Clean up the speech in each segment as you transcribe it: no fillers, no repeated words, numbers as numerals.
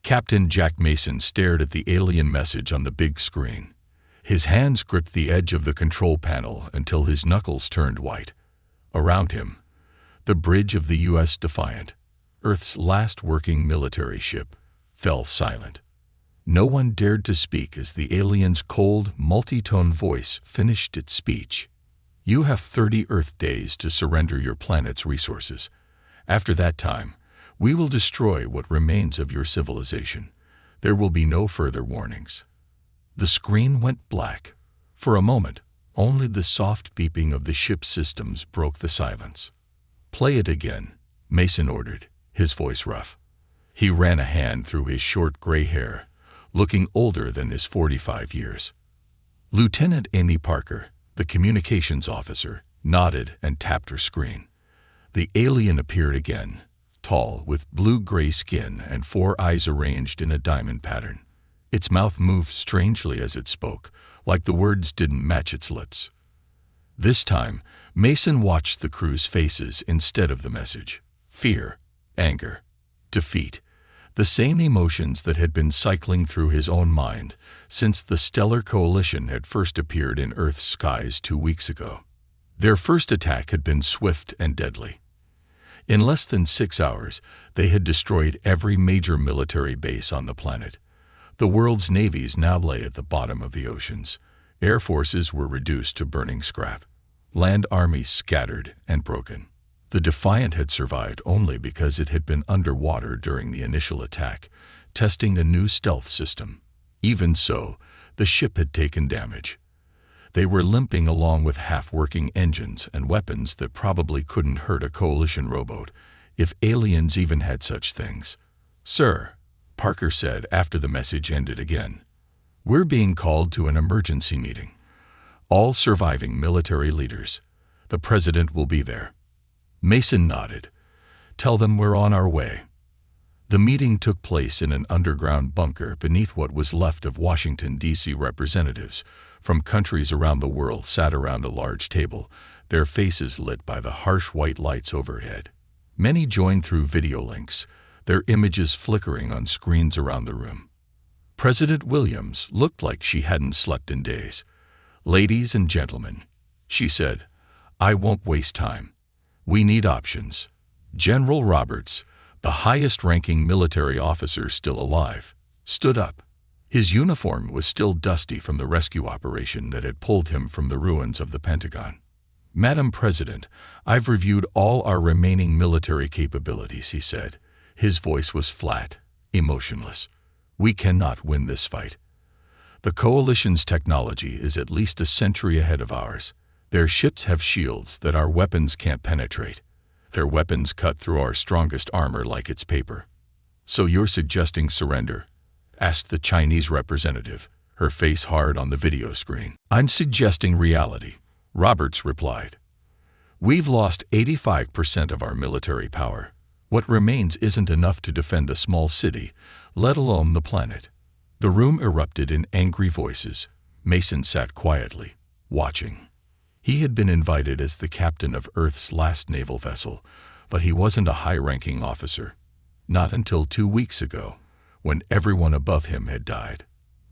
Captain Jack Mason stared at the alien message on the big screen. His hands gripped the edge of the control panel until his knuckles turned white. Around him, the bridge of the U.S. Defiant, Earth's last working military ship, fell silent. No one dared to speak as the alien's cold, multi-tone voice finished its speech. You have 30 Earth days to surrender your planet's resources. After that time, we will destroy what remains of your civilization. There will be no further warnings. The screen went black. For a moment, only the soft beeping of the ship's systems broke the silence. Play it again, Mason ordered, his voice rough. He ran a hand through his short gray hair, looking older than his 45 years. Lieutenant Amy Parker, the communications officer, nodded and tapped her screen. The alien appeared again, tall, with blue-gray skin and 4 eyes arranged in a diamond pattern. Its mouth moved strangely as it spoke, like the words didn't match its lips. This time, Mason watched the crew's faces instead of the message. Fear, anger, defeat. The same emotions that had been cycling through his own mind since the Stellar Coalition had first appeared in Earth's skies 2 weeks ago. Their first attack had been swift and deadly. In less than 6 hours, they had destroyed every major military base on the planet. The world's navies now lay at the bottom of the oceans. Air forces were reduced to burning scrap. Land armies scattered and broken. The Defiant had survived only because it had been underwater during the initial attack, testing a new stealth system. Even so, the ship had taken damage. They were limping along with half-working engines and weapons that probably couldn't hurt a Coalition rowboat, if aliens even had such things. "Sir," Parker said after the message ended again, "we're being called to an emergency meeting. All surviving military leaders. The president will be there." Mason nodded. "Tell them we're on our way." The meeting took place in an underground bunker beneath what was left of Washington, D.C. representatives from countries around the world sat around a large table, their faces lit by the harsh white lights overhead. Many joined through video links, their images flickering on screens around the room. President Williams looked like she hadn't slept in days. "Ladies and gentlemen," she said, "I won't waste time. We need options." General Roberts, the highest-ranking military officer still alive, stood up. His uniform was still dusty from the rescue operation that had pulled him from the ruins of the Pentagon. "Madam President, I've reviewed all our remaining military capabilities," he said. His voice was flat, emotionless. "We cannot win this fight. The Coalition's technology is at least a century ahead of ours. Their ships have shields that our weapons can't penetrate. Their weapons cut through our strongest armor like it's paper." "So you're suggesting surrender?" asked the Chinese representative, her face hard on the video screen. "I'm suggesting reality," Roberts replied. "We've lost 85% of our military power. What remains isn't enough to defend a small city, let alone the planet." The room erupted in angry voices. Mason sat quietly, watching. He had been invited as the captain of Earth's last naval vessel, but he wasn't a high-ranking officer. Not until 2 weeks ago, when everyone above him had died.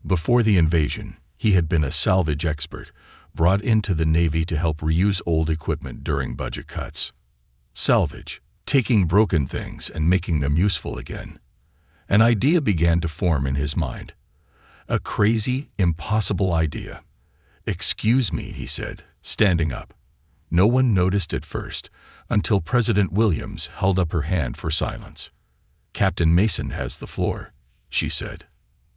Before the invasion, he had been a salvage expert, brought into the Navy to help reuse old equipment during budget cuts. Salvage, taking broken things and making them useful again. An idea began to form in his mind. A crazy, impossible idea. "Excuse me," he said, standing up. No one noticed at first, until President Williams held up her hand for silence. "Captain Mason has the floor," she said.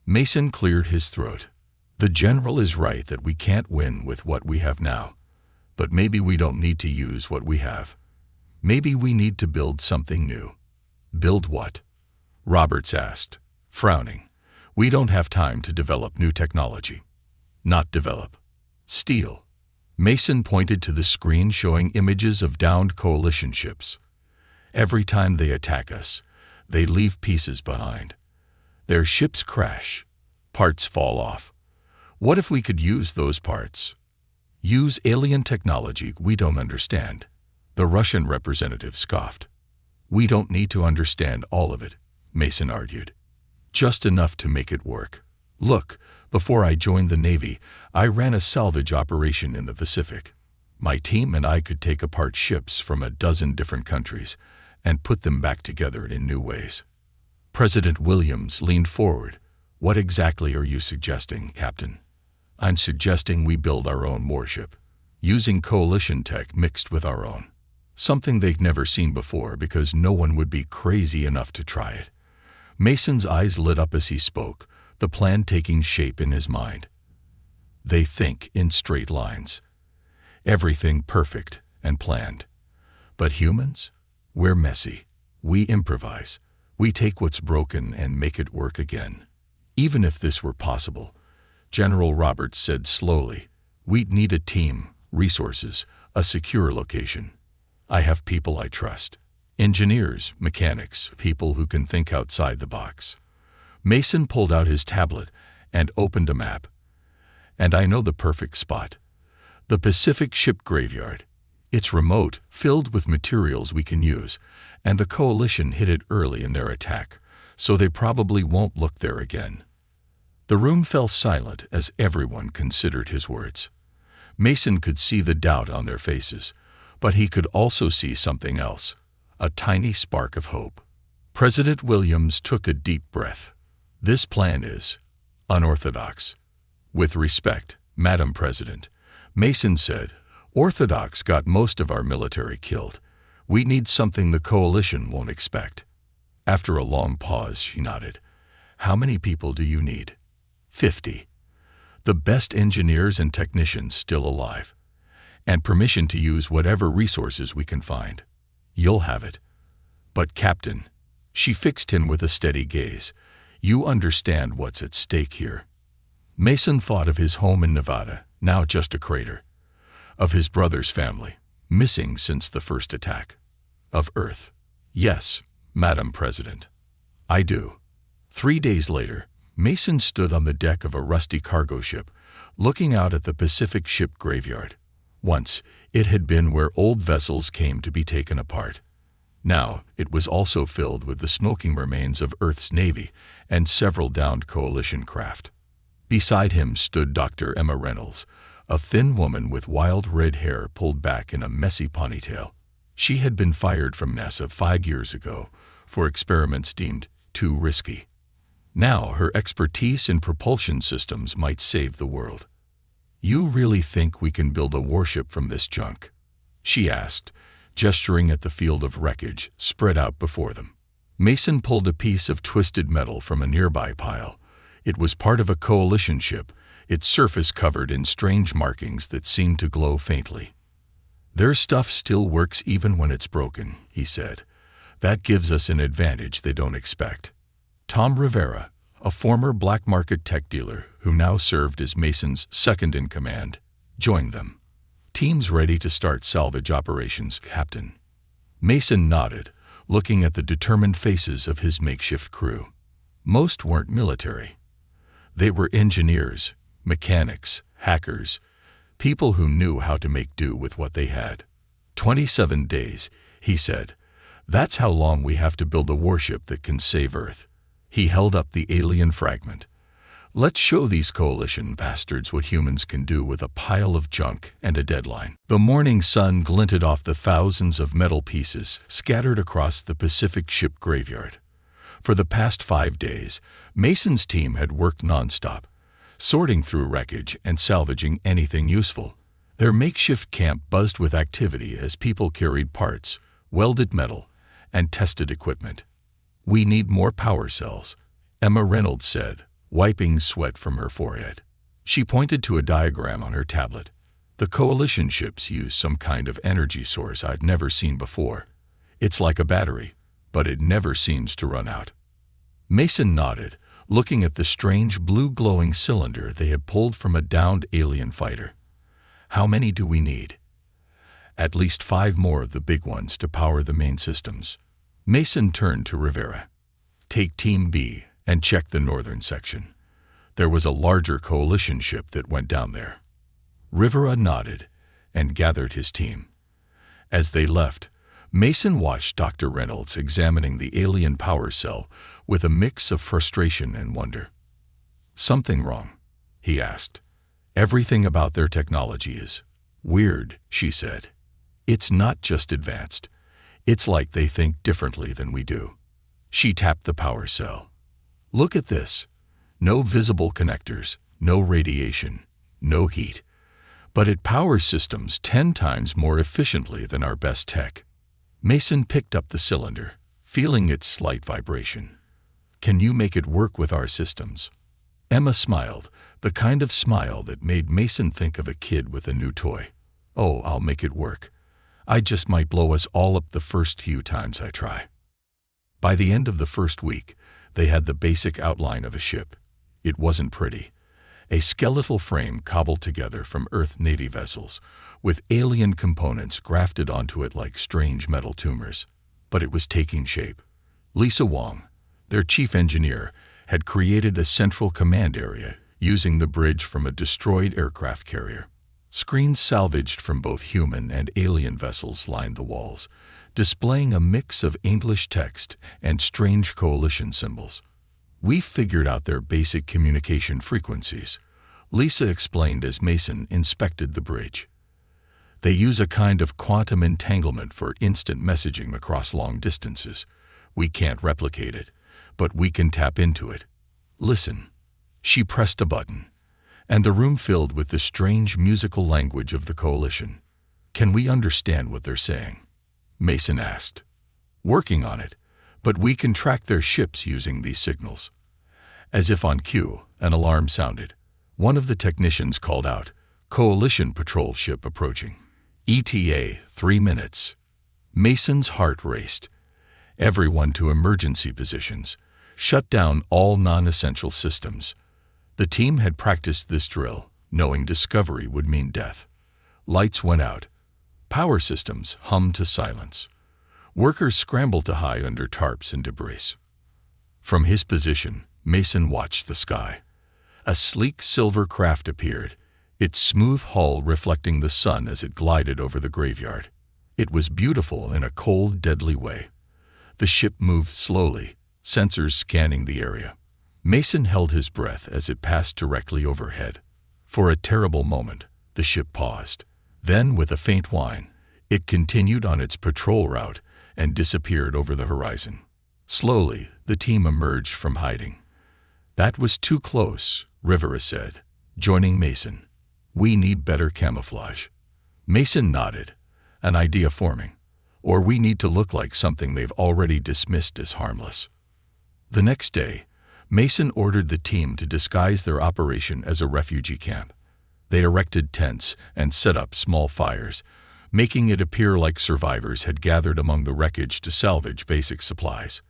Mason cleared his throat. "The general is right that we can't win with what we have now. But maybe we don't need to use what we have. Maybe we need to build something new." "Build what?" Roberts asked, frowning. "We don't have time to develop new technology." "Not develop. Steal." Mason pointed to the screen showing images of downed Coalition ships. "Every time they attack us, they leave pieces behind. Their ships crash. Parts fall off. What if we could use those parts? Use alien technology we don't understand?" The Russian representative scoffed. "We don't need to understand all of it," Mason argued. just enough to make it work. Look, before I joined the Navy, I ran a salvage operation in the Pacific. My team and I could take apart ships from a dozen different countries and put them back together in new ways. President Williams leaned forward. What exactly are you suggesting, Captain? I'm suggesting we build our own warship, using coalition tech mixed with our own. Something they've never seen before because no one would be crazy enough to try it. Mason's eyes lit up as he spoke, the plan taking shape in his mind. They think in straight lines. Everything perfect and planned. But humans? We're messy. We improvise. We take what's broken and make it work again. Even if this were possible, General Roberts said slowly, we'd need a team, resources, a secure location. I have people I trust. Engineers, mechanics, people who can think outside the box. Mason pulled out his tablet and opened a map. And I know the perfect spot. The Pacific Ship Graveyard. It's remote, filled with materials we can use, and the Coalition hit it early in their attack, so they probably won't look there again. The room fell silent as everyone considered his words. Mason could see the doubt on their faces, but he could also see something else, a tiny spark of hope. President Williams took a deep breath. This plan is unorthodox. With respect, Madam President, Mason said, Orthodox got most of our military killed. We need something the Coalition won't expect. After a long pause, she nodded. How many people do you need? 50. The best engineers and technicians still alive. And permission to use whatever resources we can find. You'll have it. But Captain, she fixed him with a steady gaze, you understand what's at stake here. Mason thought of his home in Nevada, now just a crater. Of his brother's family, missing since the first attack. Of Earth. Yes, Madam President. I do. 3 days later, Mason stood on the deck of a rusty cargo ship, looking out at the Pacific Ship Graveyard. Once, it had been where old vessels came to be taken apart. Now, it was also filled with the smoking remains of Earth's Navy and several downed Coalition craft. Beside him stood Dr. Emma Reynolds, a thin woman with wild red hair pulled back in a messy ponytail. She had been fired from NASA 5 years ago for experiments deemed too risky. Now her expertise in propulsion systems might save the world. You really think we can build a warship from this junk? She asked, gesturing at the field of wreckage spread out before them. Mason pulled a piece of twisted metal from a nearby pile. It was part of a Coalition ship, its surface covered in strange markings that seemed to glow faintly. Their stuff still works even when it's broken, he said. That gives us an advantage they don't expect. Tom Rivera, a former black market tech dealer who now served as Mason's second-in-command, joined them. Teams ready to start salvage operations, Captain. Mason nodded, looking at the determined faces of his makeshift crew. Most weren't military. They were engineers, mechanics, hackers, people who knew how to make do with what they had. 27 days, he said. That's how long we have to build a warship that can save Earth. He held up the alien fragment. Let's show these Coalition bastards what humans can do with a pile of junk and a deadline. The morning sun glinted off the thousands of metal pieces scattered across the Pacific Ship Graveyard. For the past 5 days, Mason's team had worked nonstop, sorting through wreckage and salvaging anything useful. Their makeshift camp buzzed with activity as people carried parts, welded metal, and tested equipment. We need more power cells, Emma Reynolds said, wiping sweat from her forehead. She pointed to a diagram on her tablet. The Coalition ships use some kind of energy source I'd never seen before. It's like a battery, but it never seems to run out. Mason nodded, looking at the strange blue glowing cylinder they had pulled from a downed alien fighter. How many do we need? At least 5 more of the big ones to power the main systems. Mason turned to Rivera. Take Team B and check the northern section. There was a larger Coalition ship that went down there. Rivera nodded and gathered his team. As they left, Mason watched Dr. Reynolds examining the alien power cell with a mix of frustration and wonder. "Something wrong?" he asked. "Everything about their technology is weird," she said. "It's not just advanced. It's like they think differently than we do." She tapped the power cell. "Look at this. No visible connectors, no radiation, no heat. But it powers systems 10 times more efficiently than our best tech." Mason picked up the cylinder, feeling its slight vibration. "Can you make it work with our systems?" Emma smiled, the kind of smile that made Mason think of a kid with a new toy. "Oh, I'll make it work. I just might blow us all up the first few times I try." By the end of the first week, they had the basic outline of a ship. It wasn't pretty. A skeletal frame cobbled together from Earth Navy vessels, with alien components grafted onto it like strange metal tumors. But it was taking shape. Lisa Wong, their chief engineer, had created a central command area using the bridge from a destroyed aircraft carrier. Screens salvaged from both human and alien vessels lined the walls, displaying a mix of English text and strange coalition symbols. "We figured out their basic communication frequencies," Lisa explained as Mason inspected the bridge. "They use a kind of quantum entanglement for instant messaging across long distances. We can't replicate it, but we can tap into it. Listen." She pressed a button, and the room filled with the strange musical language of the coalition. "Can we understand what they're saying?" Mason asked. "Working on it, but we can track their ships using these signals." As if on cue, an alarm sounded. One of the technicians called out, "Coalition patrol ship approaching. ETA 3 minutes." Mason's heart raced. Everyone to emergency positions. Shut down all non-essential systems. The team had practiced this drill, knowing discovery would mean death. Lights went out. Power systems hummed to silence. Workers scrambled to hide under tarps and debris. From his position, Mason watched the sky. A sleek silver craft appeared, its smooth hull reflecting the sun as it glided over the graveyard. It was beautiful in a cold, deadly way. The ship moved slowly, sensors scanning the area. Mason held his breath as it passed directly overhead. For a terrible moment, the ship paused. Then, with a faint whine, it continued on its patrol route and disappeared over the horizon. Slowly, the team emerged from hiding. "That was too close," Rivera said, joining Mason. "We need better camouflage." Mason nodded, an idea forming. "Or we need to look like something they've already dismissed as harmless." The next day, Mason ordered the team to disguise their operation as a refugee camp. They erected tents and set up small fires, making it appear like survivors had gathered among the wreckage to salvage basic supplies.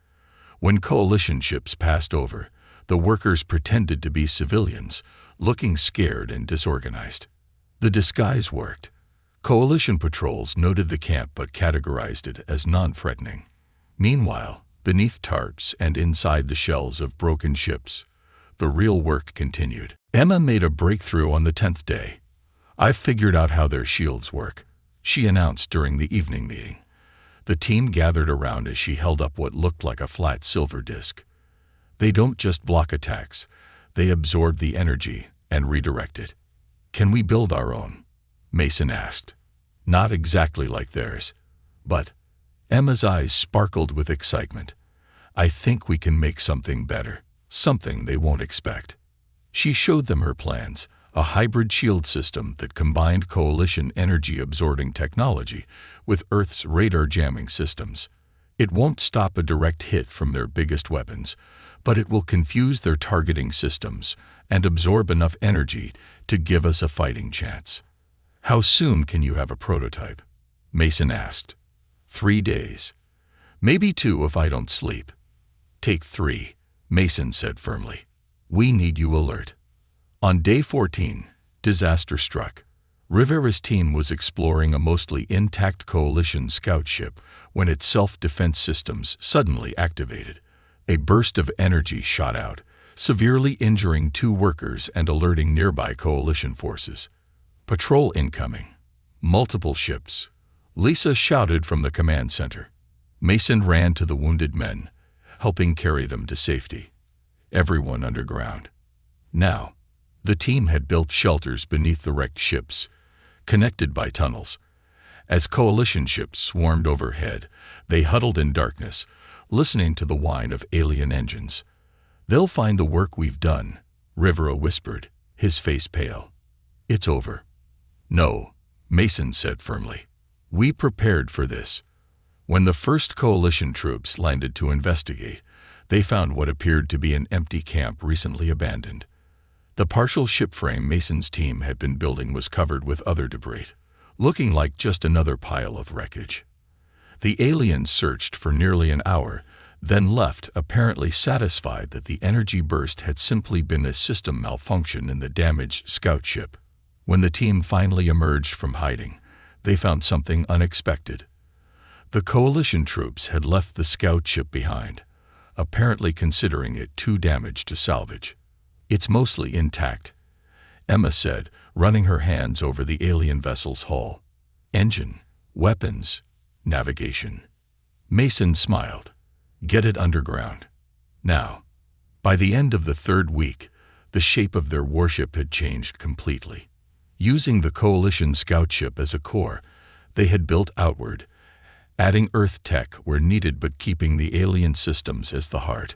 When coalition ships passed over, the workers pretended to be civilians, looking scared and disorganized. The disguise worked. Coalition patrols noted the camp but categorized it as non-threatening. Meanwhile, beneath tarps and inside the shells of broken ships, the real work continued. Emma made a breakthrough on the 10th day. "I've figured out how their shields work," she announced during the evening meeting. The team gathered around as she held up what looked like a flat silver disc. "They don't just block attacks, they absorb the energy and redirect it." "Can we build our own?" Mason asked. "Not exactly like theirs, but—" Emma's eyes sparkled with excitement. "I think we can make something better, something they won't expect." She showed them her plans, a hybrid shield system that combined coalition energy-absorbing technology with Earth's radar jamming systems. It won't stop a direct hit from their biggest weapons, but it will confuse their targeting systems and absorb enough energy to give us a fighting chance. "How soon can you have a prototype?" Mason asked. 3 days. Maybe 2 if I don't sleep." "Take 3, Mason said firmly. "We need you alert." On day 14, disaster struck. Rivera's team was exploring a mostly intact coalition scout ship when its self-defense systems suddenly activated. A burst of energy shot out, severely injuring 2 workers and alerting nearby coalition forces. "Patrol incoming." Multiple ships. Lisa shouted from the command center. Mason ran to the wounded men, helping carry them to safety. Everyone underground. Now, the team had built shelters beneath the wrecked ships, connected by tunnels. As coalition ships swarmed overhead, they huddled in darkness, listening to the whine of alien engines. "They'll find the work we've done," Rivera whispered, his face pale. "It's over." "No," Mason said firmly. "We prepared for this." When the first coalition troops landed to investigate, they found what appeared to be an empty camp recently abandoned. The partial ship frame Mason's team had been building was covered with other debris, looking like just another pile of wreckage. The aliens searched for nearly an hour, then left, apparently satisfied that the energy burst had simply been a system malfunction in the damaged scout ship. When the team finally emerged from hiding, they found something unexpected. The coalition troops had left the scout ship behind, apparently considering it too damaged to salvage. "It's mostly intact," Emma said, running her hands over the alien vessel's hull. "Engine, weapons, navigation." Mason smiled. "Get it underground. Now." By the end of the third week, the shape of their warship had changed completely. Using the coalition scout ship as a core, they had built outward, adding Earth tech where needed but keeping the alien systems as the heart.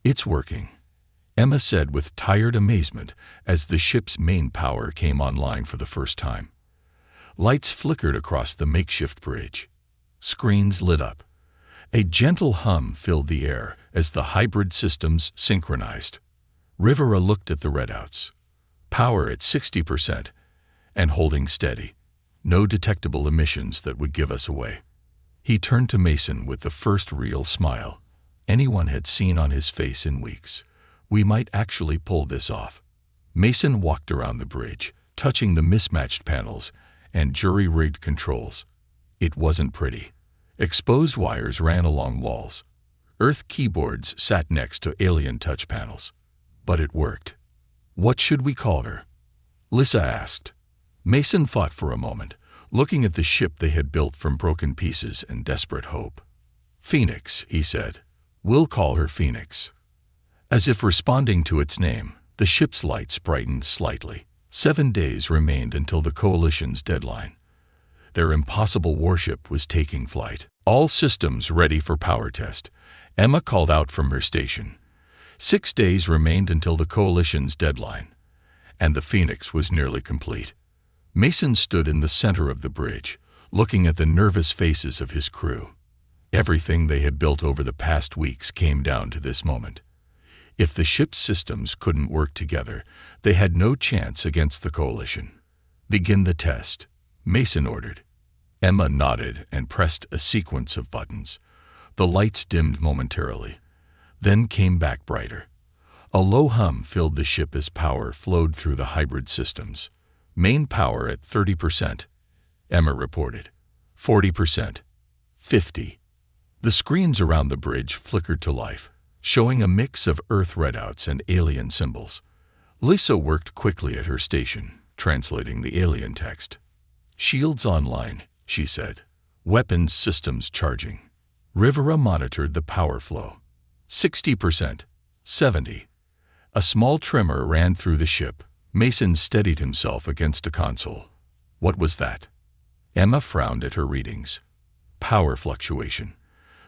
"It's working," Emma said with tired amazement as the ship's main power came online for the first time. Lights flickered across the makeshift bridge. Screens lit up. A gentle hum filled the air as the hybrid systems synchronized. Rivera looked at the readouts. Power at 60% and holding steady. No detectable emissions that would give us away. He turned to Mason with the first real smile anyone had seen on his face in weeks. "We might actually pull this off." Mason walked around the bridge, touching the mismatched panels and jury-rigged controls. It wasn't pretty. Exposed wires ran along walls. Earth keyboards sat next to alien touch panels. But it worked. "What should we call her?" Lisa asked. Mason thought for a moment, looking at the ship they had built from broken pieces and desperate hope. "Phoenix," he said. "We'll call her Phoenix." As if responding to its name, the ship's lights brightened slightly. 7 days remained until the coalition's deadline. Their impossible warship was taking flight. All systems ready for power test, Emma called out from her station. 6 days remained until the coalition's deadline, and the Phoenix was nearly complete. Mason stood in the center of the bridge, looking at the nervous faces of his crew. Everything they had built over the past weeks came down to this moment. If the ship's systems couldn't work together, they had no chance against the coalition. "Begin the test," Mason ordered. Emma nodded and pressed a sequence of buttons. The lights dimmed momentarily, then came back brighter. A low hum filled the ship as power flowed through the hybrid systems. "Main power at 30%, Emma reported. 40%. 50. The screens around the bridge flickered to life, showing a mix of Earth readouts and alien symbols. Lisa worked quickly at her station, translating the alien text. "Shields online," she said. "Weapons systems charging." Rivera monitored the power flow. 60%. 70. A small tremor ran through the ship. Mason steadied himself against a console. "What was that?" Emma frowned at her readings. "Power fluctuation.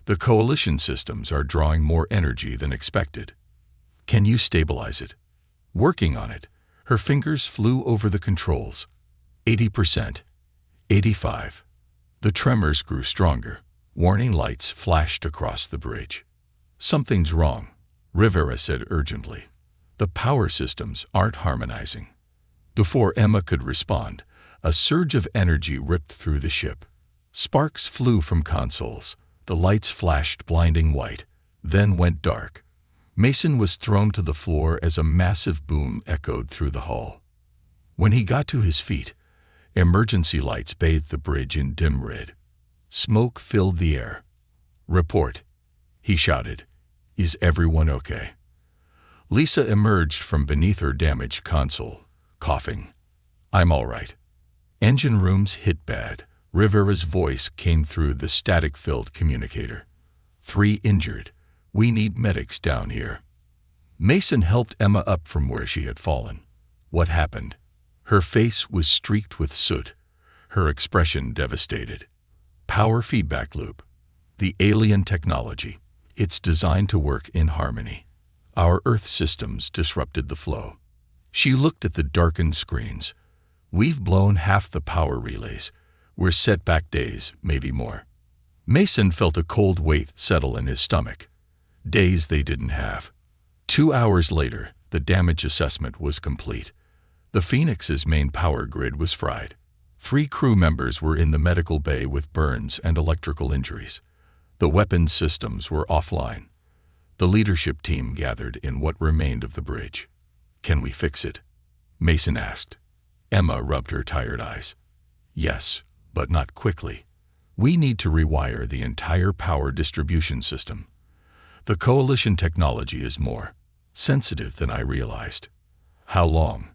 The coalition systems are drawing more energy than expected." "Can you stabilize it?" "Working on it." Her fingers flew over the controls. 80%. 85. The tremors grew stronger. Warning lights flashed across the bridge. "Something's wrong," Rivera said urgently. "The power systems aren't harmonizing." Before Emma could respond, a surge of energy ripped through the ship. Sparks flew from consoles. The lights flashed blinding white, then went dark. Mason was thrown to the floor as a massive boom echoed through the hull. When he got to his feet, emergency lights bathed the bridge in dim red. Smoke filled the air. "Report," he shouted. "Is everyone okay?" Lisa emerged from beneath her damaged console, coughing. "I'm all right." "Engine rooms hit bad," Rivera's voice came through the static-filled communicator. 3 injured. We need medics down here. Mason helped Emma up from where she had fallen. What happened? Her face was streaked with soot, her expression devastated. Power feedback loop. The alien technology. It's designed to work in harmony. Our Earth systems disrupted the flow. She looked at the darkened screens. We've blown half the power relays. We're set back days, maybe more. Mason felt a cold weight settle in his stomach. Days they didn't have. 2 hours later, the damage assessment was complete. The Phoenix's main power grid was fried. 3 crew members were in the medical bay with burns and electrical injuries. The weapons systems were offline. The leadership team gathered in what remained of the bridge. Can we fix it? Mason asked. Emma rubbed her tired eyes. Yes, but not quickly. We need to rewire the entire power distribution system. The coalition technology is more sensitive than I realized. How long?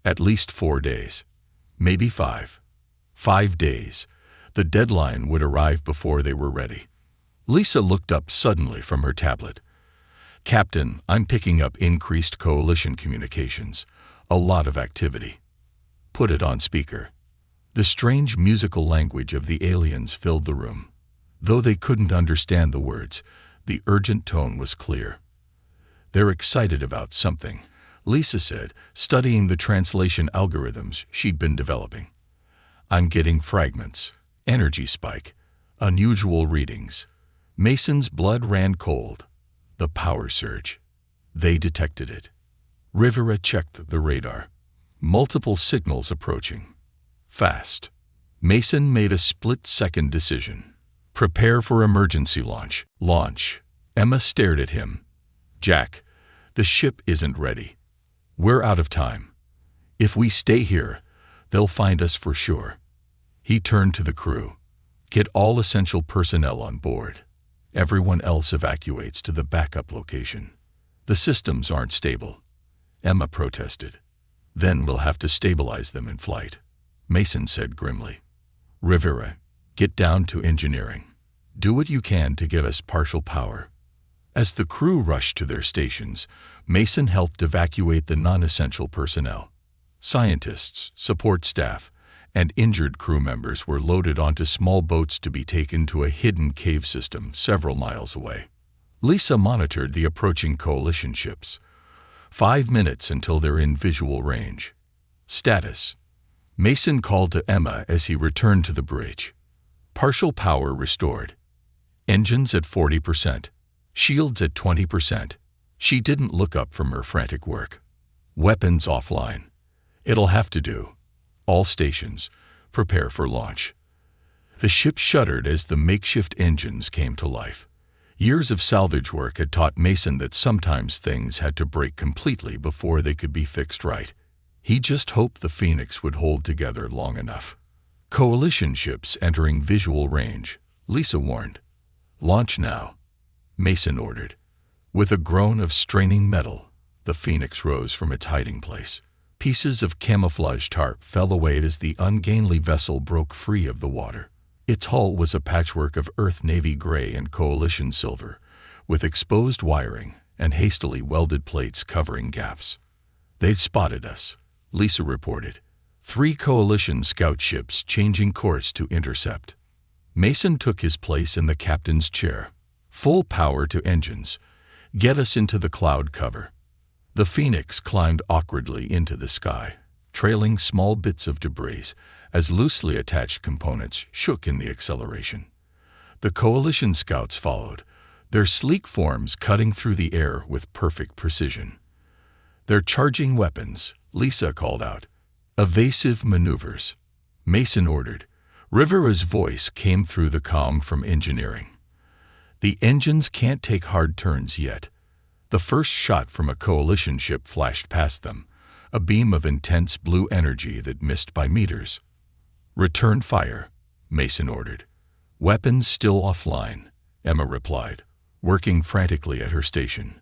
At least 4 days. Maybe 5. 5 days. The deadline would arrive before they were ready. Lisa looked up suddenly from her tablet. Captain, I'm picking up increased coalition communications. A lot of activity. Put it on speaker. The strange musical language of the aliens filled the room. Though they couldn't understand the words, the urgent tone was clear. They're excited about something, Lisa said, studying the translation algorithms she'd been developing. I'm getting fragments, energy spike, unusual readings. Mason's blood ran cold. The power surge. They detected it. Rivera checked the radar. Multiple signals approaching. Fast. Mason made a split-second decision. Prepare for emergency launch. Launch. Emma stared at him. Jack, the ship isn't ready. We're out of time. If we stay here, they'll find us for sure. He turned to the crew. Get all essential personnel on board. Everyone else evacuates to the backup location. The systems aren't stable. Emma protested. Then we'll have to stabilize them in flight. Mason said grimly. Rivera, get down to engineering. Do what you can to get us partial power. As the crew rushed to their stations, Mason helped evacuate the non-essential personnel. Scientists, support staff, and injured crew members were loaded onto small boats to be taken to a hidden cave system several miles away. Lisa monitored the approaching coalition ships. 5 minutes until they're in visual range. Status. Mason called to Emma as he returned to the bridge. Partial power restored. Engines at 40%. Shields at 20%. She didn't look up from her frantic work. Weapons offline. It'll have to do. All stations, prepare for launch. The ship shuddered as the makeshift engines came to life. Years of salvage work had taught Mason that sometimes things had to break completely before they could be fixed right. He just hoped the Phoenix would hold together long enough. Coalition ships entering visual range, Lisa warned. Launch now, Mason ordered. With a groan of straining metal, the Phoenix rose from its hiding place. Pieces of camouflage tarp fell away as the ungainly vessel broke free of the water. Its hull was a patchwork of Earth navy gray and coalition silver, with exposed wiring and hastily welded plates covering gaps. They've spotted us, Lisa reported. 3 coalition scout ships changing course to intercept. Mason took his place in the captain's chair. Full power to engines. Get us into the cloud cover. The Phoenix climbed awkwardly into the sky, trailing small bits of debris as loosely attached components shook in the acceleration. The coalition scouts followed, their sleek forms cutting through the air with perfect precision. They're charging weapons, Lisa called out. Evasive maneuvers, Mason ordered. Rivera's voice came through the comm from engineering. The engines can't take hard turns yet. The first shot from a coalition ship flashed past them, a beam of intense blue energy that missed by meters. Return fire, Mason ordered. Weapons still offline, Emma replied, working frantically at her station.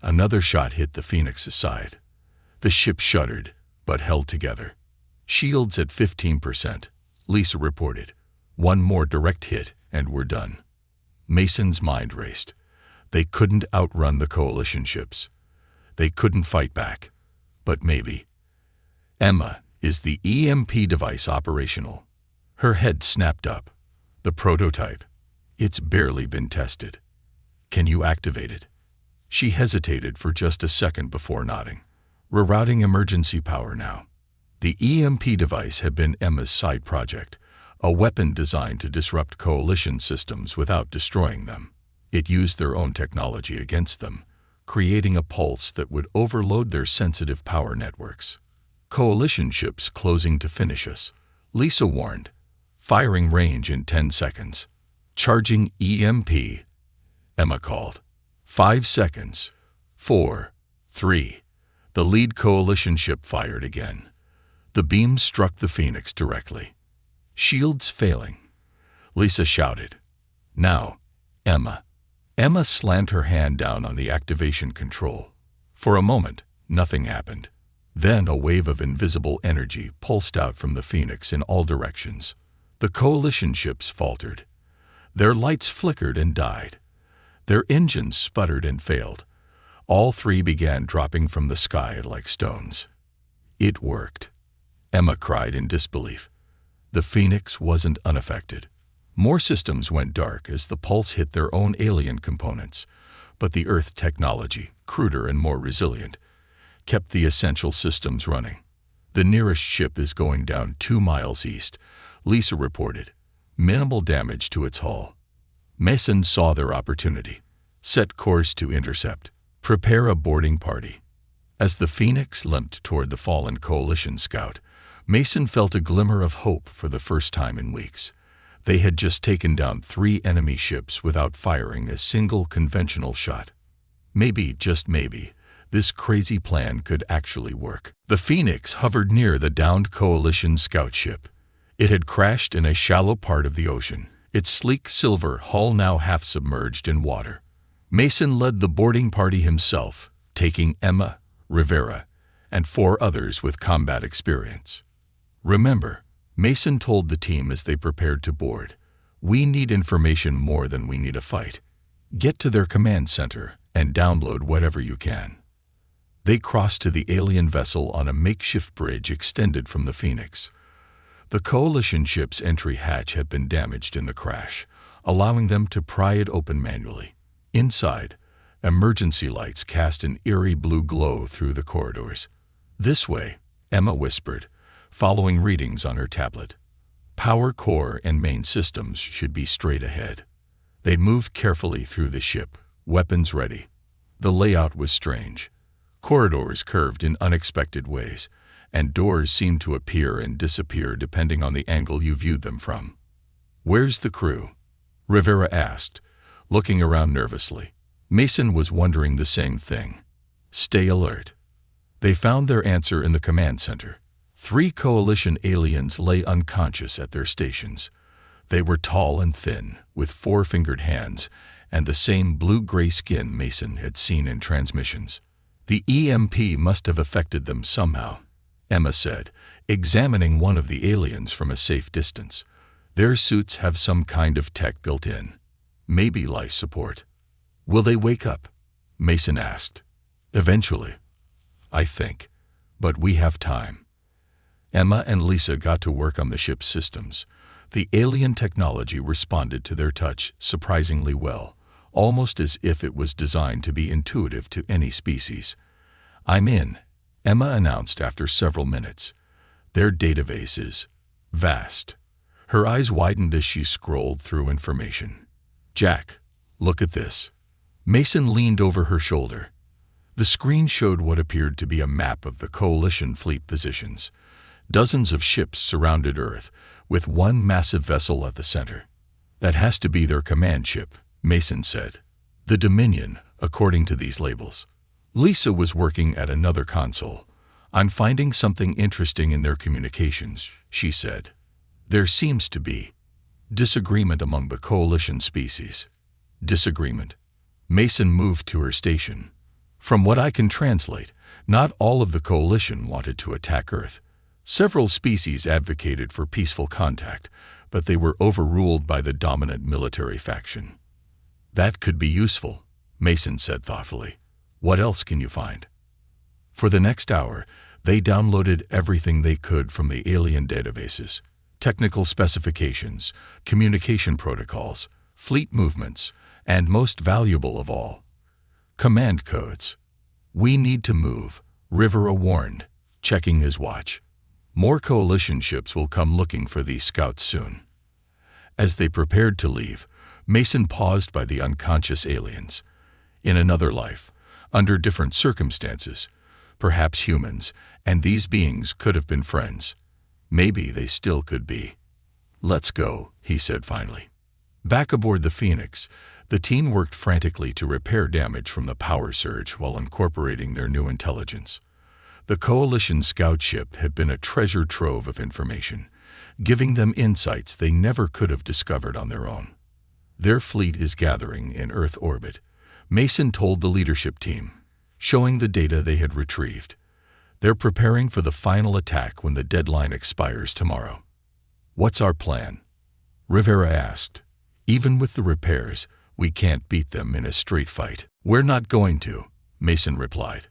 Another shot hit the Phoenix's side. The ship shuddered, but held together. Shields at 15%, Lisa reported. One more direct hit, and we're done. Mason's mind raced. They couldn't outrun the coalition ships. They couldn't fight back. But maybe. Emma, is the EMP device operational? Her head snapped up. The prototype. It's barely been tested. Can you activate it? She hesitated for just a second before nodding. Rerouting emergency power now. The EMP device had been Emma's side project, a weapon designed to disrupt coalition systems without destroying them. It used their own technology against them, creating a pulse that would overload their sensitive power networks. Coalition ships closing to finish us, Lisa warned. Firing range in 10 seconds. Charging EMP. Emma called. 5 seconds. 4, 3. The lead coalition ship fired again. The beam struck the Phoenix directly. Shields failing. Lisa shouted. Now, Emma. Emma slammed her hand down on the activation control. For a moment, nothing happened. Then a wave of invisible energy pulsed out from the Phoenix in all directions. The coalition ships faltered. Their lights flickered and died. Their engines sputtered and failed. All three began dropping from the sky like stones. It worked. Emma cried in disbelief. The Phoenix wasn't unaffected. More systems went dark as the pulse hit their own alien components, but the Earth technology, cruder and more resilient, kept the essential systems running. The nearest ship is going down 2 miles east, Lisa reported. Minimal damage to its hull. Mason saw their opportunity. Set course to intercept. Prepare a boarding party. As the Phoenix limped toward the fallen coalition scout, Mason felt a glimmer of hope for the first time in weeks. They had just taken down 3 enemy ships without firing a single conventional shot. Maybe, just maybe, this crazy plan could actually work. The Phoenix hovered near the downed coalition scout ship. It had crashed in a shallow part of the ocean, its sleek silver hull now half submerged in water. Mason led the boarding party himself, taking Emma, Rivera, and 4 others with combat experience. Remember, Mason told the team as they prepared to board, we need information more than we need a fight. Get to their command center and download whatever you can. They crossed to the alien vessel on a makeshift bridge extended from the Phoenix. The coalition ship's entry hatch had been damaged in the crash, allowing them to pry it open manually. Inside, emergency lights cast an eerie blue glow through the corridors. This way, Emma whispered, following readings on her tablet. Power core and main systems should be straight ahead. They moved carefully through the ship, weapons ready. The layout was strange. Corridors curved in unexpected ways, and doors seemed to appear and disappear depending on the angle you viewed them from. Where's the crew? Rivera asked, looking around nervously. Mason was wondering the same thing. Stay alert. They found their answer in the command center. 3 coalition aliens lay unconscious at their stations. They were tall and thin, with 4-fingered hands, and the same blue-gray skin Mason had seen in transmissions. The EMP must have affected them somehow, Emma said, examining one of the aliens from a safe distance. Their suits have some kind of tech built in. Maybe life support. Will they wake up? Mason asked. Eventually, I think. But we have time. Emma and Lisa got to work on the ship's systems. The alien technology responded to their touch surprisingly well, almost as if it was designed to be intuitive to any species. I'm in, Emma announced after several minutes. Their database is vast. Her eyes widened as she scrolled through information. Jack, look at this. Mason leaned over her shoulder. The screen showed what appeared to be a map of the coalition fleet positions. Dozens of ships surrounded Earth, with one massive vessel at the center. That has to be their command ship, Mason said. The Dominion, according to these labels. Lisa was working at another console. I'm finding something interesting in their communications, she said. There seems to be disagreement among the coalition species. Disagreement. Mason moved to her station. From what I can translate, not all of the coalition wanted to attack Earth. Several species advocated for peaceful contact, but they were overruled by the dominant military faction. That could be useful, Mason said thoughtfully. What else can you find? For the next hour, they downloaded everything they could from the alien databases: technical specifications, communication protocols, fleet movements, and most valuable of all, command codes. "We need to move," Rivera warned, checking his watch. "More coalition ships will come looking for these scouts soon." As they prepared to leave, Mason paused by the unconscious aliens. In another life, under different circumstances, perhaps humans and these beings could have been friends. Maybe they still could be. "Let's go," he said finally. Back aboard the Phoenix, the team worked frantically to repair damage from the power surge while incorporating their new intelligence. The Coalition scout ship had been a treasure trove of information, giving them insights they never could have discovered on their own. "Their fleet is gathering in Earth orbit," Mason told the leadership team, showing the data they had retrieved. "They're preparing for the final attack when the deadline expires tomorrow." "What's our plan?" Rivera asked. "Even with the repairs, we can't beat them in a straight fight." "We're not going to," Mason replied.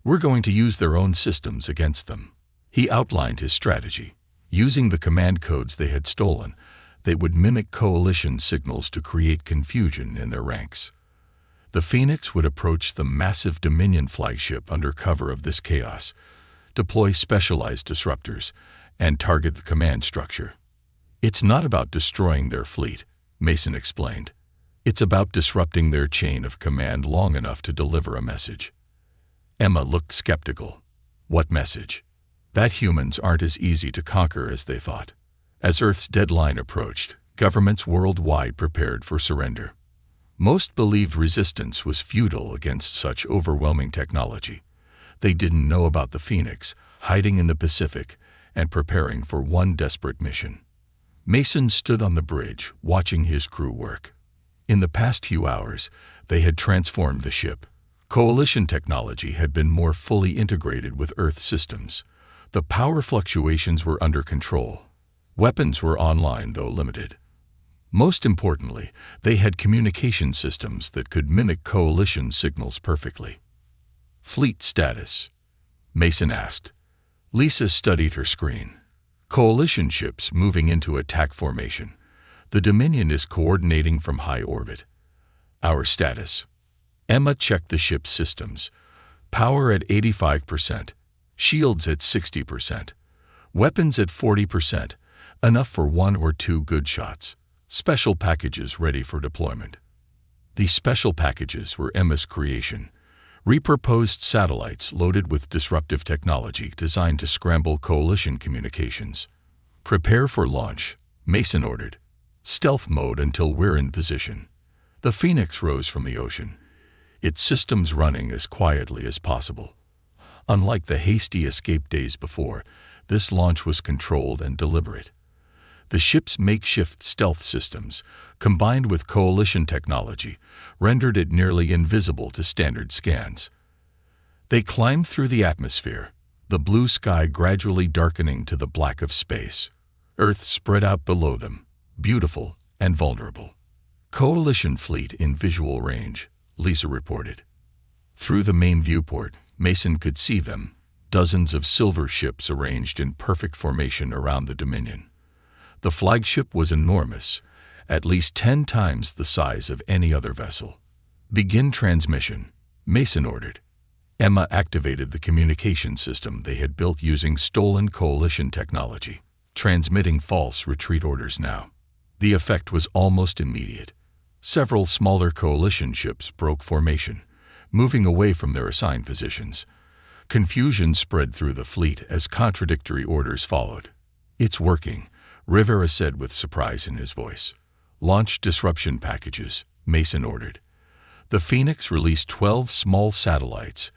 "We're going to use their own systems against them." He outlined his strategy. Using the command codes they had stolen, they would mimic coalition signals to create confusion in their ranks. The Phoenix would approach the massive Dominion flagship under cover of this chaos, deploy specialized disruptors, and target the command structure. "It's not about destroying their fleet," Mason explained. "It's about disrupting their chain of command long enough to deliver a message." Emma looked skeptical. "What message?" "That humans aren't as easy to conquer as they thought." As Earth's deadline approached, governments worldwide prepared for surrender. Most believed resistance was futile against such overwhelming technology. They didn't know about the Phoenix, hiding in the Pacific and preparing for one desperate mission. Mason stood on the bridge, watching his crew work. In the past few hours, they had transformed the ship. Coalition technology had been more fully integrated with Earth systems. The power fluctuations were under control. Weapons were online, though limited. Most importantly, they had communication systems that could mimic coalition signals perfectly. "Fleet status?" Mason asked. Lisa studied her screen. "Coalition ships moving into attack formation. The Dominion is coordinating from high orbit." "Our status?" Emma checked the ship's systems. "Power at 85%. Shields at 60%. Weapons at 40%. Enough for 1 or 2 good shots. Special packages ready for deployment." These special packages were Emma's creation. Repurposed satellites loaded with disruptive technology designed to scramble coalition communications. "Prepare for launch," Mason ordered. "Stealth mode until we're in position." The Phoenix rose from the ocean, its systems running as quietly as possible. Unlike the hasty escape days before, this launch was controlled and deliberate. The ship's makeshift stealth systems, combined with coalition technology, rendered it nearly invisible to standard scans. They climbed through the atmosphere, the blue sky gradually darkening to the black of space. Earth spread out below them, beautiful and vulnerable. "Coalition fleet in visual range," Lisa reported. Through the main viewport, Mason could see them, dozens of silver ships arranged in perfect formation around the Dominion. The flagship was enormous, at least 10 times the size of any other vessel. "Begin transmission," Mason ordered. Emma activated the communication system they had built using stolen coalition technology, transmitting false retreat orders now. The effect was almost immediate. Several smaller coalition ships broke formation, moving away from their assigned positions. Confusion spread through the fleet as contradictory orders followed. "It's working," Rivera said with surprise in his voice. "Launch disruption packages," Mason ordered. The Phoenix released 12 small satellites,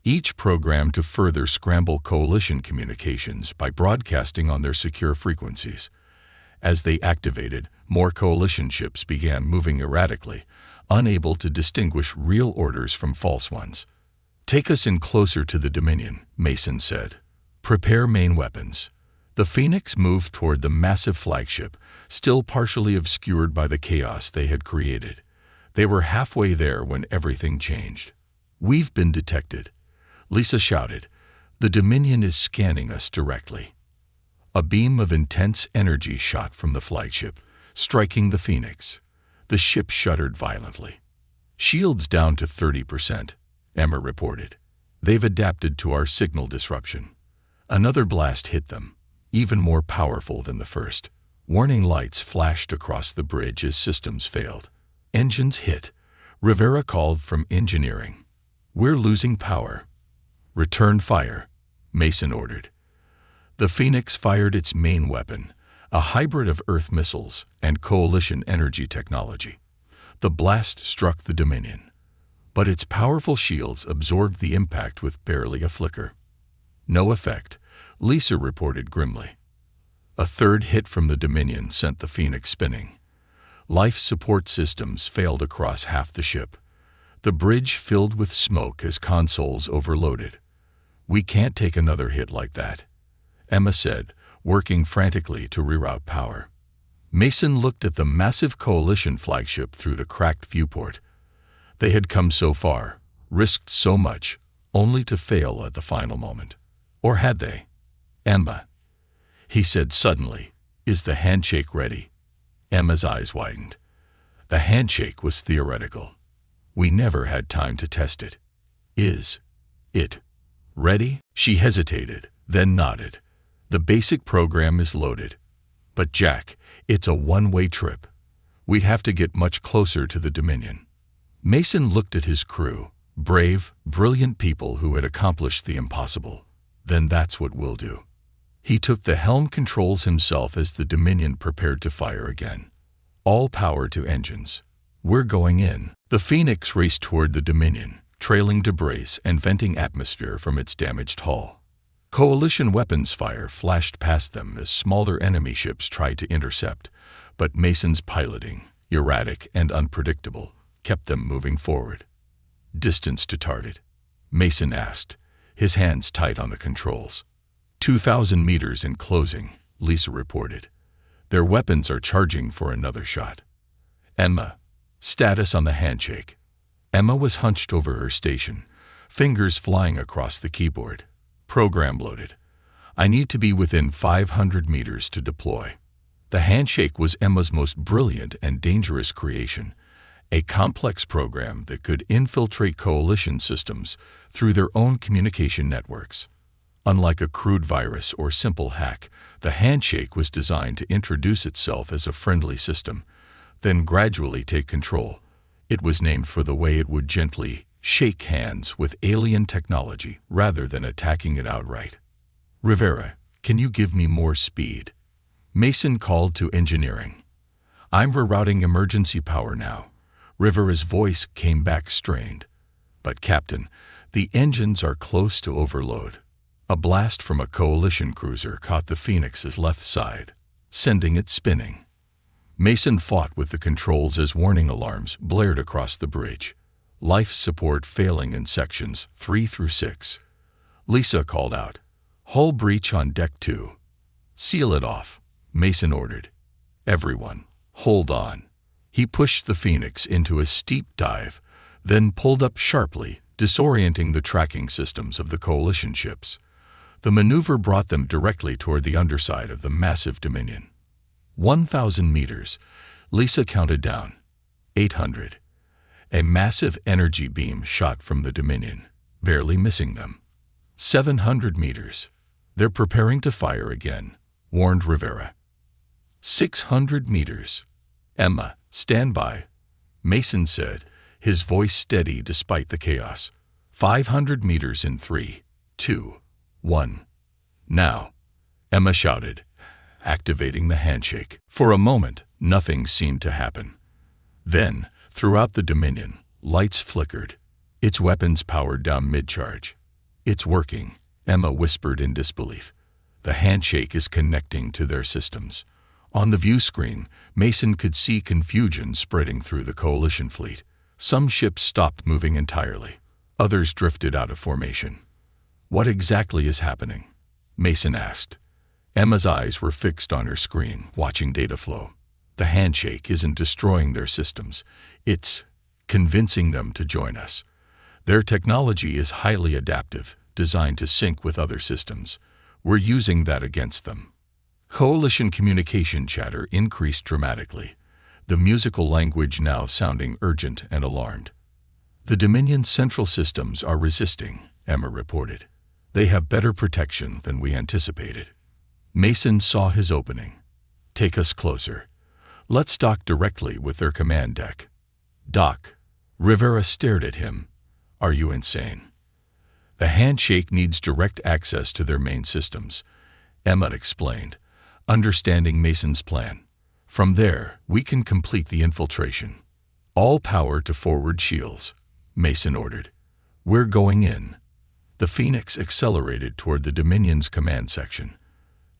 each programmed to further scramble coalition communications by broadcasting on their secure frequencies. As they activated, more coalition ships began moving erratically, unable to distinguish real orders from false ones. "Take us in closer to the Dominion," Mason said. "Prepare main weapons." The Phoenix moved toward the massive flagship, still partially obscured by the chaos they had created. They were halfway there when everything changed. "We've been detected," Lisa shouted. "The Dominion is scanning us directly." A beam of intense energy shot from the flagship, striking the Phoenix. The ship shuddered violently. "Shields down to 30%, Emma reported. "They've adapted to our signal disruption." Another blast hit them, even more powerful than the first. Warning lights flashed across the bridge as systems failed. "Engines hit," Rivera called from engineering. "We're losing power." "Return fire," Mason ordered. The Phoenix fired its main weapon, a hybrid of Earth missiles and Coalition energy technology. The blast struck the Dominion, but its powerful shields absorbed the impact with barely a flicker. "No effect," Lisa reported grimly. A third hit from the Dominion sent the Phoenix spinning. Life support systems failed across half the ship. The bridge filled with smoke as consoles overloaded. "We can't take another hit like that," Emma said, working frantically to reroute power. Mason looked at the massive Coalition flagship through the cracked viewport. They had come so far, risked so much, only to fail at the final moment. Or had they? "Emma," he said suddenly, "is the handshake ready?" Emma's eyes widened. The handshake was theoretical. We never had time to test it. "Is it ready?" She hesitated, then nodded. "The basic program is loaded. But Jack, it's a one-way trip. We'd have to get much closer to the Dominion." Mason looked at his crew, brave, brilliant people who had accomplished the impossible. "Then that's what we'll do." He took the helm controls himself as the Dominion prepared to fire again. "All power to engines. We're going in." The Phoenix raced toward the Dominion, trailing debris and venting atmosphere from its damaged hull. Coalition weapons fire flashed past them as smaller enemy ships tried to intercept, but Mason's piloting, erratic and unpredictable, kept them moving forward. "Distance to target?" Mason asked, his hands tight on the controls. 2,000 meters in closing, Lisa reported. "Their weapons are charging for another shot." "Emma, status on the handshake." Emma was hunched over her station, fingers flying across the keyboard. "Program loaded. I need to be within 500 meters to deploy." The handshake was Emma's most brilliant and dangerous creation, a complex program that could infiltrate Coalition systems through their own communication networks. Unlike a crude virus or simple hack, the handshake was designed to introduce itself as a friendly system, then gradually take control. It was named for the way it would gently shake hands with alien technology rather than attacking it outright. "Rivera, can you give me more speed?" Mason called to engineering. "I'm rerouting emergency power now." Rivera's voice came back strained. "But Captain, the engines are close to overload." A blast from a Coalition cruiser caught the Phoenix's left side, sending it spinning. Mason fought with the controls as warning alarms blared across the bridge. Life support failing in sections 3 through 6. Lisa called out, "Hull breach on deck 2. "Seal it off," Mason ordered. "Everyone, hold on." He pushed the Phoenix into a steep dive, then pulled up sharply, disorienting the tracking systems of the Coalition ships. The maneuver brought them directly toward the underside of the massive Dominion. 1,000 meters, Lisa counted down. 800. A massive energy beam shot from the Dominion, barely missing them. 700 meters. "They're preparing to fire again," warned Rivera. 600 meters. "Emma, stand by," Mason said, his voice steady despite the chaos. 500 meters in 3, 2, 1. "Now," Emma shouted, activating the handshake. For a moment, nothing seemed to happen. Then, throughout the Dominion, lights flickered. Its weapons powered down mid-charge. "It's working," Emma whispered in disbelief. "The handshake is connecting to their systems." On the view screen, Mason could see confusion spreading through the Coalition fleet. Some ships stopped moving entirely. Others drifted out of formation. "What exactly is happening?" Mason asked. Emma's eyes were fixed on her screen, watching data flow. The handshake isn't destroying their systems. It's convincing them to join us. Their technology is highly adaptive, designed to sync with other systems. We're using that against them. Coalition communication chatter increased dramatically, the musical language now sounding urgent and alarmed. The Dominion's central systems are resisting, Emma reported. They have better protection than we anticipated. Mason saw his opening. Take us closer. Let's dock directly with their command deck. Dock. Rivera stared at him. Are you insane? The handshake needs direct access to their main systems, Emma explained, understanding Mason's plan. From there, we can complete the infiltration. All power to forward shields, Mason ordered. We're going in. The Phoenix accelerated toward the Dominion's command section.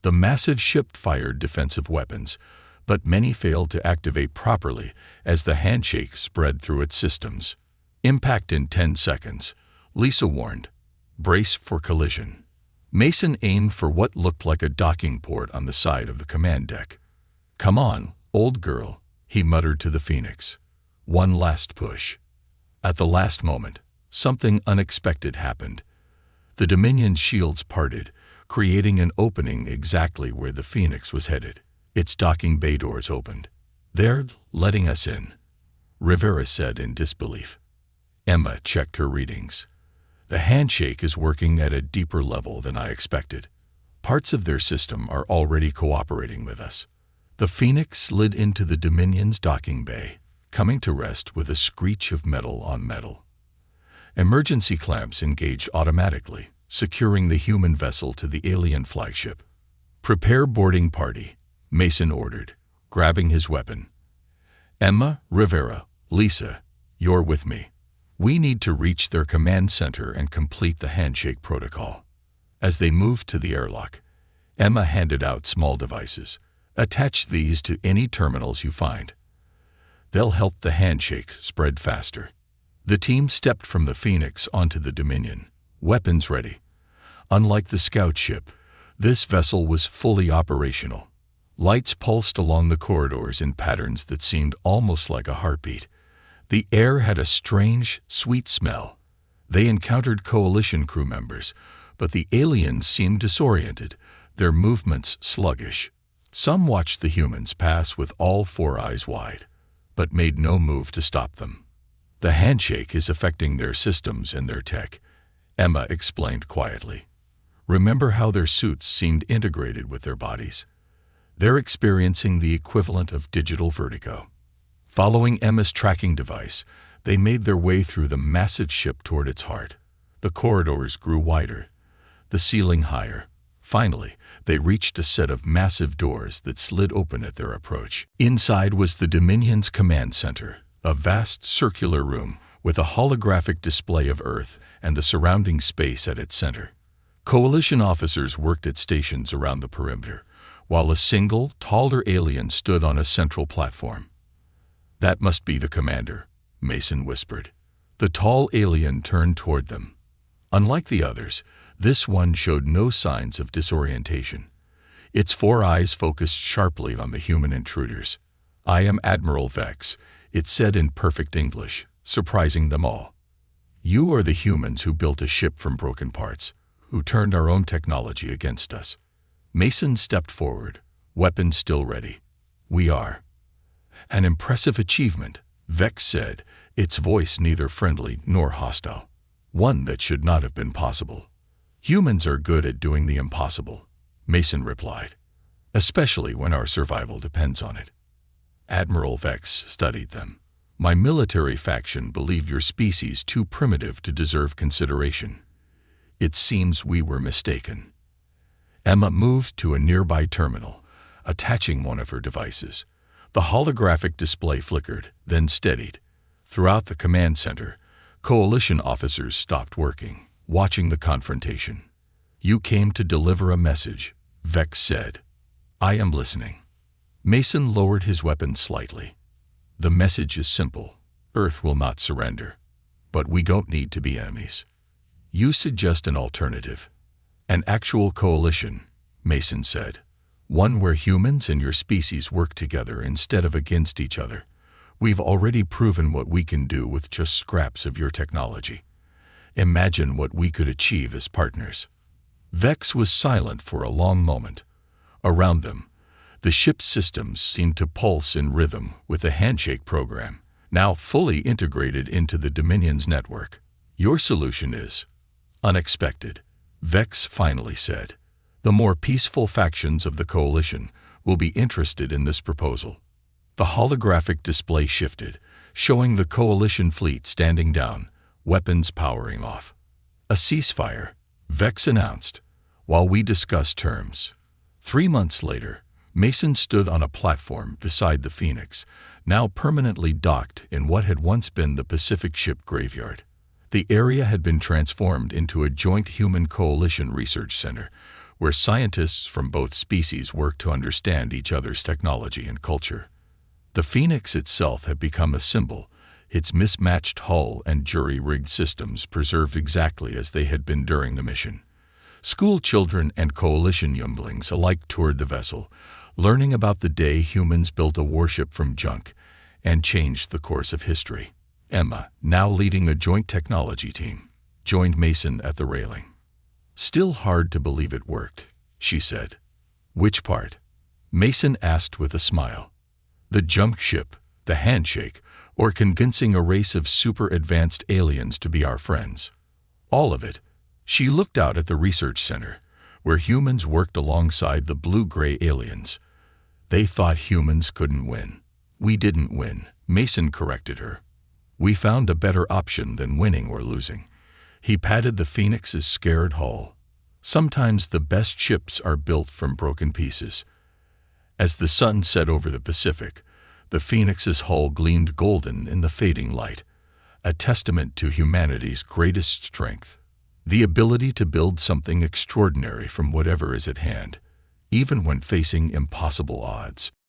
The massive ship fired defensive weapons, but many failed to activate properly as the handshake spread through its systems. Impact in 10 seconds, Lisa warned. Brace for collision. Mason aimed for what looked like a docking port on the side of the command deck. Come on, old girl, he muttered to the Phoenix. One last push. At the last moment, something unexpected happened. The Dominion's shields parted, creating an opening exactly where the Phoenix was headed. Its docking bay doors opened. They're letting us in, Rivera said in disbelief. Emma checked her readings. The handshake is working at a deeper level than I expected. Parts of their system are already cooperating with us. The Phoenix slid into the Dominion's docking bay, coming to rest with a screech of metal on metal. Emergency clamps engaged automatically, securing the human vessel to the alien flagship. Prepare boarding party, Mason ordered, grabbing his weapon. Emma, Rivera, Lisa, you're with me. We need to reach their command center and complete the handshake protocol. As they moved to the airlock, Emma handed out small devices. Attach these to any terminals you find. They'll help the handshake spread faster. The team stepped from the Phoenix onto the Dominion, weapons ready. Unlike the scout ship, this vessel was fully operational. Lights pulsed along the corridors in patterns that seemed almost like a heartbeat. The air had a strange, sweet smell. They encountered Coalition crew members, but the aliens seemed disoriented, their movements sluggish. Some watched the humans pass with all four eyes wide, but made no move to stop them. The handshake is affecting their systems and their tech, Emma explained quietly. Remember how their suits seemed integrated with their bodies? They're experiencing the equivalent of digital vertigo. Following Emma's tracking device, they made their way through the massive ship toward its heart. The corridors grew wider, the ceiling higher. Finally, they reached a set of massive doors that slid open at their approach. Inside was the Dominion's command center, a vast circular room with a holographic display of Earth and the surrounding space at its center. Coalition officers worked at stations around the perimeter, while a single, taller alien stood on a central platform. That must be the commander, Mason whispered. The tall alien turned toward them. Unlike the others, this one showed no signs of disorientation. Its four eyes focused sharply on the human intruders. I am Admiral Vex, it said in perfect English, surprising them all. You are the humans who built a ship from broken parts, who turned our own technology against us. Mason stepped forward, weapon still ready. We are. An impressive achievement, Vex said, its voice neither friendly nor hostile. One that should not have been possible. Humans are good at doing the impossible, Mason replied, especially when our survival depends on it. Admiral Vex studied them. My military faction believed your species too primitive to deserve consideration. It seems we were mistaken. Emma moved to a nearby terminal, attaching one of her devices. The holographic display flickered, then steadied. Throughout the command center, Coalition officers stopped working, watching the confrontation. You came to deliver a message, Vex said. I am listening. Mason lowered his weapon slightly. The message is simple. Earth will not surrender. But we don't need to be enemies. You suggest an alternative. An actual coalition, Mason said. One where humans and your species work together instead of against each other. We've already proven what we can do with just scraps of your technology. Imagine what we could achieve as partners." Vex was silent for a long moment. Around them, the ship's systems seemed to pulse in rhythm with the handshake program, now fully integrated into the Dominion's network. "Your solution is unexpected," Vex finally said. "The more peaceful factions of the coalition will be interested in this proposal." The holographic display shifted, showing the coalition fleet standing down, weapons powering off. "A ceasefire," Vex announced, "while we discuss terms." 3 months later, Mason stood on a platform beside the Phoenix, now permanently docked in what had once been the Pacific Ship Graveyard. The area had been transformed into a joint human coalition research center, where scientists from both species worked to understand each other's technology and culture. The Phoenix itself had become a symbol, its mismatched hull and jury-rigged systems preserved exactly as they had been during the mission. School children and coalition younglings alike toured the vessel, learning about the day humans built a warship from junk and changed the course of history. Emma, now leading a joint technology team, joined Mason at the railing. "Still hard to believe it worked," she said. "Which part?" Mason asked with a smile. "The junk ship, the handshake, or convincing a race of super-advanced aliens to be our friends?" "All of it." She looked out at the research center, where humans worked alongside the blue-gray aliens. "They thought humans couldn't win." "We didn't win," Mason corrected her. "We found a better option than winning or losing." He patted the Phoenix's scared hull. "Sometimes the best ships are built from broken pieces." As the sun set over the Pacific, the Phoenix's hull gleamed golden in the fading light, a testament to humanity's greatest strength. The ability to build something extraordinary from whatever is at hand, even when facing impossible odds.